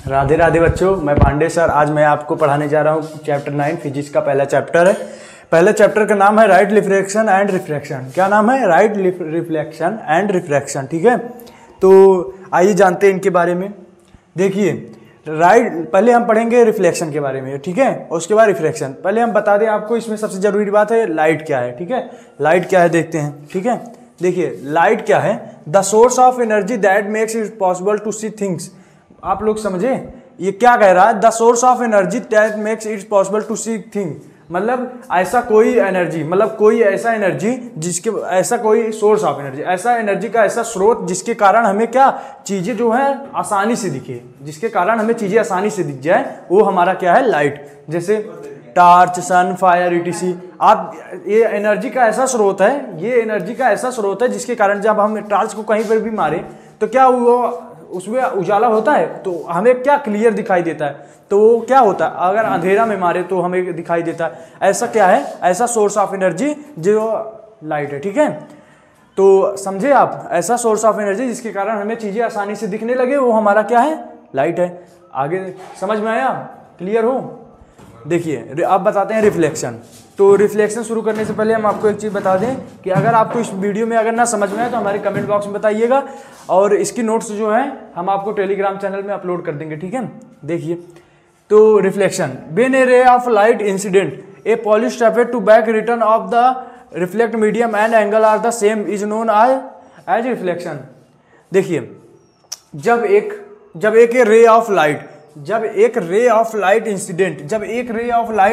राधे राधे बच्चों, मैं पांडे सर। आज मैं आपको पढ़ाने जा रहा हूँ चैप्टर 9 फिजिक्स का पहला चैप्टर है। पहले चैप्टर का नाम है राइट रिफ्लेक्शन एंड रिफ्रैक्शन। क्या नाम है? Right reflection and refraction. ठीक है, तो आइए जानते हैं इनके बारे में। देखिए पहले हम पढ़ेंगे रिफ्लेक्शन के बारे में, ठीक है, और उसके बाद रिफ्रैक्शन। पहले हम बता दें आपको, इसमें सबसे जरूरी बात है लाइट क्या है। ठीक है, लाइट क्या है देखते हैं। ठीक है, देखिए लाइट क्या है? The source of energy that makes it possible to see things. आप लोग समझे ये क्या कह रहा है? The source of energy that makes it possible to see thing, मतलब ऐसा कोई एनर्जी, मतलब कोई ऐसा एनर्जी जिसके, ऐसा कोई सोर्स ऑफ एनर्जी, ऐसा एनर्जी का ऐसा स्रोत जिसके कारण हमें क्या चीजें जो है आसानी से दिखे, जिसके कारण हमें चीजें आसानी से दिख जाए, वो हमारा क्या है? लाइट। जैसे टार्च, सन, फायर, ईटीसी। आप ये एनर्जी का ऐसा स्रोत है, ये एनर्जी का ऐसा स्रोत है जिसके कारण जब हम टार्च को कहीं पर भी मारे तो क्या वो उसमें उजाला होता है, तो हमें क्या क्लियर दिखाई देता है। तो क्या होता है अगर अंधेरा में मारे तो हमें दिखाई देता है। ऐसा क्या है? ऐसा सोर्स ऑफ एनर्जी जो लाइट है। ठीक है, तो समझे आप? ऐसा सोर्स ऑफ एनर्जी जिसके कारण हमें चीजें आसानी से दिखने लगे, वो हमारा क्या है? लाइट है। आगे समझ में आया? क्लियर हो? देखिए अब बताते हैं रिफ्लेक्शन। तो रिफ्लेक्शन शुरू करने से पहले हम आपको एक चीज़ बता दें कि अगर आपको इस वीडियो में अगर ना समझ में आए तो हमारे कमेंट बॉक्स में बताइएगा, और इसकी नोट्स जो है हम आपको टेलीग्राम चैनल में अपलोड कर देंगे। ठीक है, देखिए तो reflection, when a ray of light incident a polish surface to back return of the reflect medium and angle are the same is known as reflection. देखिए जब एक रे ऑफ लाइट, जब एक रे ऑफ लाइट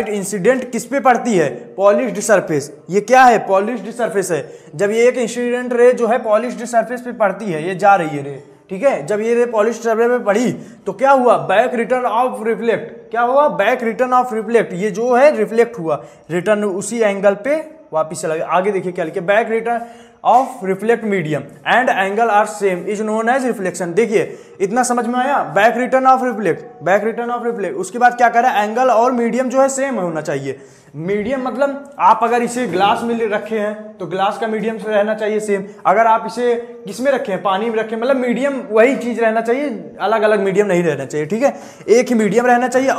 इंसिडेंट किस पे पड़ती है? Polished surface. ये क्या है? पॉलिश्ड सरफेस है। जब ये एक इंसिडेंट रे जो है पॉलिश्ड सरफेस पे पड़ती है, ये जा रही है रे, ठीक है, जब ये रे पॉलिश्ड सरफेस पे पड़ी तो क्या हुआ? Back return of reflect. क्या हुआ? Back return of reflect. ये जो है रिफ्लेक्ट हुआ, रिटर्न उसी एंगल पे वापिस चला गया। आगे देखिए क्या लिखे? Back return of reflect medium and angle are same is known as reflection. देखिए इतना समझ में आया? Back return of reflect, back return of reflect. उसके बाद क्या करें? एंगल और मीडियम जो है सेम होना चाहिए। मीडियम मतलब आप अगर इसे ग्लास में रखे हैं तो ग्लास का मीडियम से रहना चाहिए सेम। अगर आप इसे किसमें रखे हैं? पानी में रखे हैं, मतलब मीडियम वही चीज रहना चाहिए, अलग अलग मीडियम नहीं रहना चाहिए। ठीक है, एक ही मीडियम रहना चाहिए।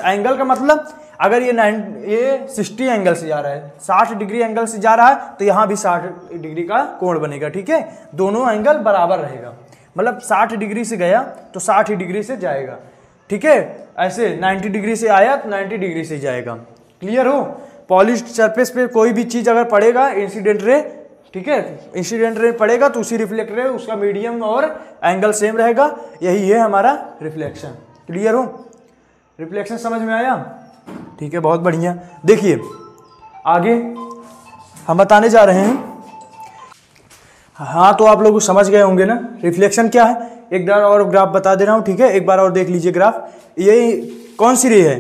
एंगल का मतलब अगर ये 60 एंगल से जा रहा है, 60 डिग्री एंगल से जा रहा है, तो यहाँ भी 60 डिग्री का कोण बनेगा। ठीक है, दोनों एंगल बराबर रहेगा, मतलब 60 डिग्री से गया तो 60 डिग्री से जाएगा। ठीक है, ऐसे 90 डिग्री से आया तो 90 डिग्री से जाएगा। क्लियर हो? पॉलिश्ड सरफेस पे कोई भी चीज अगर पड़ेगा इंसिडेंट रे, ठीक है, इंसिडेंट रे पड़ेगा तो उसी रिफ्लेक्ट रे उसका मीडियम और एंगल सेम रहेगा। यही है हमारा रिफ्लेक्शन। क्लियर हो? रिफ्लेक्शन समझ में आया? ठीक है, बहुत बढ़िया। देखिए आगे हम बताने जा रहे हैं। हाँ, तो आप लोग समझ गए होंगे ना रिफ्लेक्शन क्या है। एक बार और ग्राफ बता दे रहा हूँ, ठीक है, एक बार और देख लीजिए ग्राफ। ये कौन सी रे है?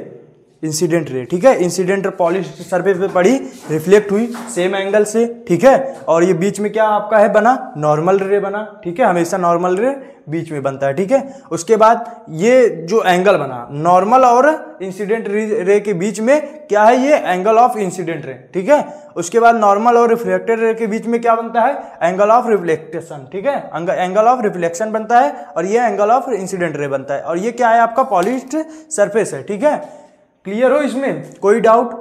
Incident ray. ठीक है, इंसिडेंट पॉलिश सरफेस पे पड़ी, रिफ्लेक्ट हुई सेम एंगल से। ठीक है, और ये बीच में क्या आपका है बना? नॉर्मल रे बना। ठीक है, हमेशा नॉर्मल रे बीच में बनता है। ठीक है, उसके बाद ये जो एंगल बना नॉर्मल और इंसिडेंट रे के बीच में क्या है? ये एंगल ऑफ इंसिडेंट रे। ठीक है, उसके बाद नॉर्मल और रिफ्लेक्टेड रे के बीच में क्या बनता है? Angle of reflection. ठीक है, एंगल ऑफ रिफ्लेक्शन बनता है, और ये एंगल ऑफ इंसिडेंट रे बनता है। और ये क्या है? आपका पॉलिश्ड सरफेस है। ठीक है, क्लियर हो? इसमें कोई डाउट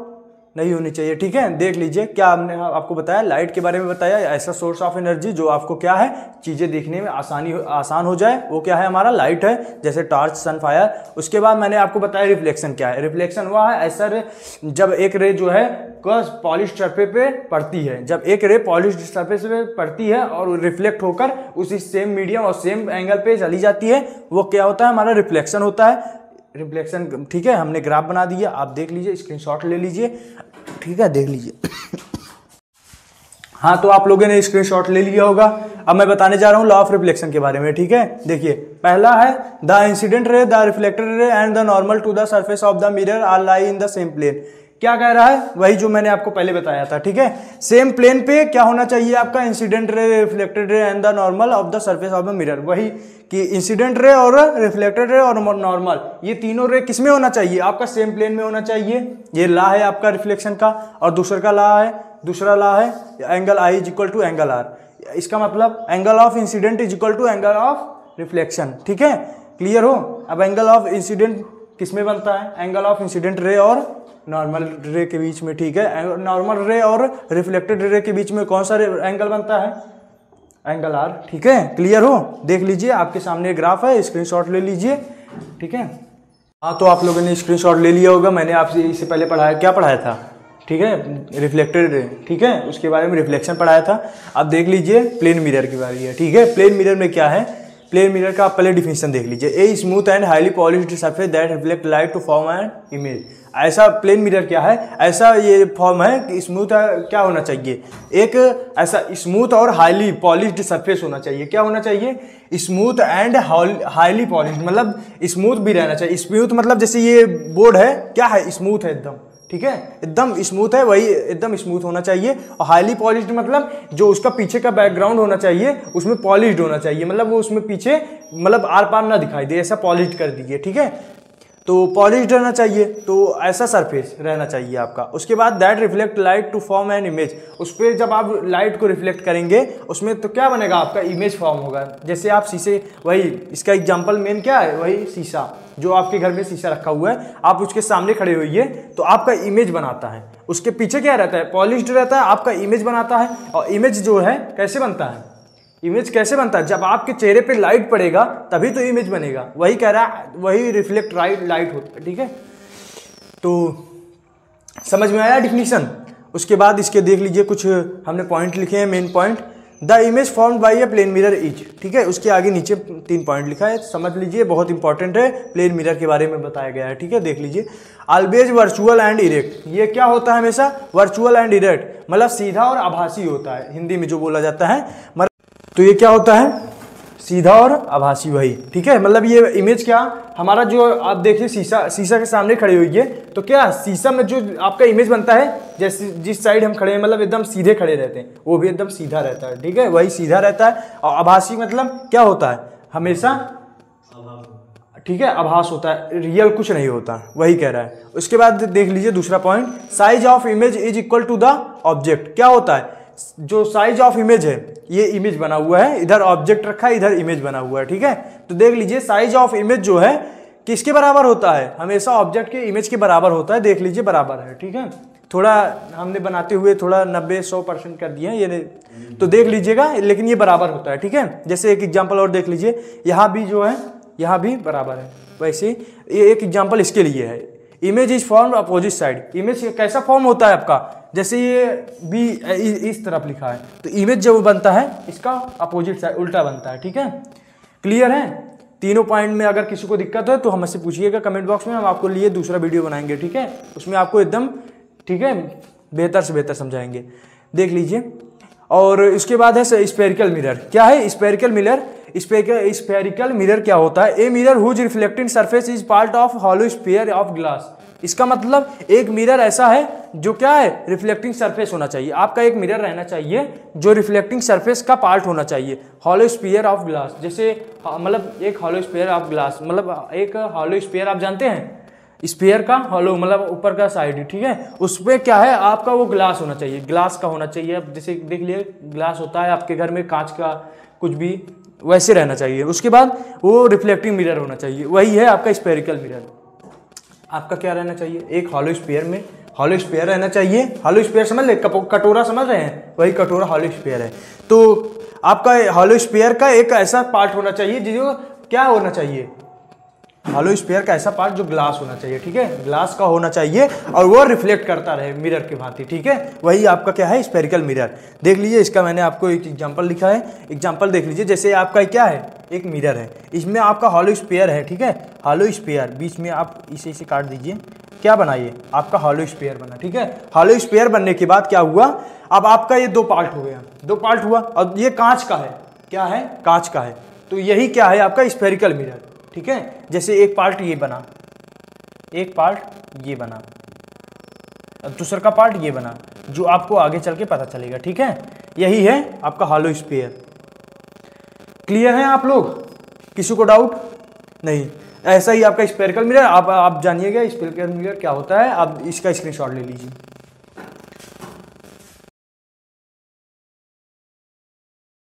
नहीं होनी चाहिए। ठीक है, देख लीजिए क्या हमने आपको बताया, लाइट के बारे में बताया, ऐसा सोर्स ऑफ एनर्जी जो आपको क्या है चीजें देखने में आसान हो जाए, वो क्या है? हमारा लाइट है, जैसे टॉर्च, सन, फायर। उसके बाद मैंने आपको बताया रिफ्लेक्शन क्या है। रिफ्लेक्शन हुआ है ऐसा रे जब एक रे जो है पॉलिश्ड सरफेस पे पड़ती है, जब एक रे पॉलिश्ड सरफेस पे पड़ती है और रिफ्लेक्ट होकर उसी सेम मीडियम और सेम एंगल पे चली जाती है, वो क्या होता है? हमारा रिफ्लेक्शन होता है। रिफ्लेक्शन, ठीक है, हमने ग्राफ बना दिया, आप देख लीजिए, स्क्रीनशॉट ले लीजिए। ठीक है, देख लीजिए। हाँ, तो आप लोगों ने स्क्रीनशॉट ले लिया होगा। अब मैं बताने जा रहा हूँ लॉ ऑफ रिफ्लेक्शन के बारे में। ठीक है, देखिए पहला है the incident ray, the reflected ray and the normal to the surface of the mirror are lie in the same plane. क्या कह रहा है? वही जो मैंने आपको पहले बताया था। ठीक है, सेम प्लेन पे क्या होना चाहिए आपका? Incident ray, reflected ray and the normal of the surface of the mirror. वही कि इंसिडेंट रे और रिफ्लेक्टेड रे और नॉर्मल, ये तीनों रे किसमें होना चाहिए? आपका सेम प्लेन में होना चाहिए। ये ला है आपका रिफ्लेक्शन का। और दूसरा ला है angle I is equal to angle R. इसका मतलब angle of incident is equal to angle of reflection. ठीक है, क्लियर हो। अब एंगल ऑफ इंसिडेंट किस में बनता है, एंगल ऑफ इंसिडेंट रे और नॉर्मल रे के बीच में, ठीक है। नॉर्मल रे और रिफ्लेक्टेड रे के बीच में कौन सा एंगल बनता है, एंगल आर, ठीक है। क्लियर हो, देख लीजिए आपके सामने ग्राफ है, स्क्रीनशॉट ले लीजिए, ठीक है। हाँ, तो आप लोगों ने स्क्रीनशॉट ले लिया होगा, मैंने आपसे इससे पहले पढ़ाया, क्या पढ़ाया था, ठीक है, रिफ्लेक्टेड रे, ठीक है, उसके बारे में रिफ्लेक्शन पढ़ाया था। अब देख लीजिए प्लेन मिरर की बारी है, ठीक है। प्लेन मिरर में क्या है, प्लेन मिरर का आप पहले डिफिनेशन देख लीजिए, a smooth and highly polished surface that reflect light to form an image. ऐसा प्लेन मिरर क्या है, ऐसा ये फॉर्म है कि स्मूथ क्या होना चाहिए, एक ऐसा स्मूथ और हाईली पॉलिश्ड सरफेस होना चाहिए। क्या होना चाहिए, स्मूथ एंड हाईली पॉलिश्ड, मतलब स्मूथ भी रहना चाहिए। स्मूथ मतलब जैसे ये बोर्ड है, क्या है, स्मूथ है एकदम, ठीक है, एकदम स्मूथ है, वही एकदम स्मूथ होना चाहिए। और हाईली पॉलिश्ड मतलब जो उसका पीछे का बैकग्राउंड होना चाहिए उसमें पॉलिश्ड होना चाहिए, मतलब वो उसमें पीछे मतलब आर पार ना दिखाई दे, ऐसा पॉलिश्ड कर दीजिए, ठीक है। तो पॉलिश्ड रहना चाहिए, तो ऐसा सरफेस रहना चाहिए आपका। उसके बाद that reflect light to form an image, उस पर जब आप लाइट को रिफ्लेक्ट करेंगे उसमें तो क्या बनेगा, आपका इमेज फॉर्म होगा। जैसे आप शीशे, वही इसका एग्जांपल मेन क्या है, वही शीशा, जो आपके घर में शीशा रखा हुआ है, आप उसके सामने खड़े होइए तो आपका इमेज बनाता है। उसके पीछे क्या रहता है, पॉलिश्ड रहता है, आपका इमेज बनाता है। और इमेज जो है कैसे बनता है, इमेज कैसे बनता है, जब आपके चेहरे पे लाइट पड़ेगा तभी तो इमेज बनेगा, वही कह रहा है, वही रिफ्लेक्ट लाइट होता है, ठीक है। तो समझ में आया डिफिनीशन। उसके बाद इसके देख लीजिए, कुछ हमने पॉइंट लिखे हैं, main point, the image formed by a plane mirror is, ठीक है। उसके आगे नीचे 3 पॉइंट लिखा है, समझ लीजिए, बहुत इंपॉर्टेंट है, प्लेन मिरर के बारे में बताया गया है, ठीक है। देख लीजिए, ऑलवेज वर्चुअल एंड इरेक्ट, ये क्या होता है, हमेशा वर्चुअल एंड इरेक्ट, मतलब सीधा और आभासी होता है, हिंदी में जो बोला जाता है। तो ये क्या होता है, सीधा और आभासी, वही, ठीक है। मतलब ये इमेज क्या, हमारा जो आप देखिए शीशा के सामने खड़े हुई है, तो क्या शीशा में जो आपका इमेज बनता है, जैसे जिस साइड हम खड़े हैं, मतलब एकदम सीधे खड़े रहते हैं, वो भी एकदम सीधा रहता है, ठीक है, वही सीधा रहता है। और आभासी मतलब क्या होता है, हमेशा, ठीक है, आभास होता है, रियल कुछ नहीं होता, वही कह रहा है। उसके बाद देख लीजिए दूसरा point, size of image is equal to the object. क्या होता है, जो साइज ऑफ इमेज है, ये इमेज बना हुआ है, इधर ऑब्जेक्ट रखा है, इधर इमेज बना हुआ है, ठीक है। तो देख लीजिए साइज ऑफ इमेज जो है किसके बराबर होता है, हमेशा ऑब्जेक्ट के इमेज के बराबर होता है। देख लीजिए बराबर है, ठीक है। थोड़ा हमने बनाते हुए थोड़ा 90-100% कर दिए हैं ये, तो देख लीजिएगा, लेकिन ये बराबर होता है, ठीक है। जैसे एक एग्जाम्पल और देख लीजिए, यहाँ भी जो है, यहाँ भी बराबर है। वैसे ये एक एग्जाम्पल इसके लिए है, image is form opposite side. Image कैसा फॉर्म होता है आपका, जैसे ये भी इस तरफ लिखा है, तो इमेज जब बनता है इसका अपोजिट साइड, उल्टा बनता है, ठीक है। क्लियर है, तीनों पॉइंट में अगर किसी को दिक्कत है तो हमसे पूछिएगा कमेंट बॉक्स में, हम आपको लिए दूसरा वीडियो बनाएंगे, ठीक है। उसमें आपको एकदम, ठीक है, बेहतर से बेहतर समझाएंगे, देख लीजिए। और इसके बाद है स्फेरिकल मिरर। क्या है स्फेरिकल मिरर, स्फेरिकल मिरर क्या होता है, a mirror whose reflecting surface is part of hollow sphere of glass. इसका मतलब एक मिरर ऐसा है जो क्या है, रिफ्लेक्टिंग सरफेस होना चाहिए। आपका एक मिरर रहना चाहिए जो रिफ्लेक्टिंग सरफेस का पार्ट होना चाहिए, हॉलो स्फीयर ऑफ ग्लास। जैसे मतलब एक हॉलो स्फीयर ऑफ ग्लास, मतलब एक हॉलो स्फीयर आप जानते हैं, स्फीयर का हॉलो मतलब ऊपर का साइड, ठीक है, उस पर क्या है, आपका वो ग्लास होना चाहिए, ग्लास का होना चाहिए। अब जैसे देख लिए ग्लास होता है आपके घर में, कांच का कुछ भी, वैसे रहना चाहिए। उसके बाद वो रिफ्लेक्टिंग मिरर होना चाहिए, वही है आपका स्फेरिकल मिरर। आपका क्या रहना चाहिए, एक हॉलो स्फीयर में हॉलो स्फीयर रहना चाहिए। हॉलो स्फीयर समझ ले, कटोरा समझ रहे हैं, वही कटोरा हॉलो स्फीयर है। तो आपका हॉलो स्फीयर का एक ऐसा पार्ट होना चाहिए जो क्या होना चाहिए, हॉलो स्फीयर का ऐसा पार्ट जो ग्लास होना चाहिए, ठीक है, ग्लास का होना चाहिए, और वो रिफ्लेक्ट करता रहे मिरर के भांति, ठीक है, वही आपका क्या है, स्फेरिकल मिरर। देख लीजिए, इसका मैंने आपको एक एग्जांपल लिखा है, एग्जांपल देख लीजिए। जैसे आपका क्या है, एक मिरर है, इसमें आपका हॉलो स्फीयर है, ठीक है, हॉलो स्फीयर, बीच में आप इसे काट दीजिए, क्या बनाइए, आपका हॉलो स्फीयर बना, ठीक है। हॉलो स्फीयर बनने के बाद क्या हुआ, अब आपका ये 2 पार्ट हो गया, 2 पार्ट हुआ, और ये कांच का है, क्या है, कांच का है। तो यही क्या है आपका स्फेरिकल मिरर, ठीक है। जैसे एक पार्ट ये बना, एक पार्ट ये बना, दूसरा का पार्ट ये बना, जो आपको आगे चल के पता चलेगा, ठीक है। यही है आपका हॉलो स्फीयर। क्लियर है आप लोग, किसी को डाउट नहीं? ऐसा ही आपका स्फेरिकल मिरर, आप जानिएगा स्फेरिकल मिरर क्या होता है, आप इसका स्क्रीनशॉट ले लीजिए।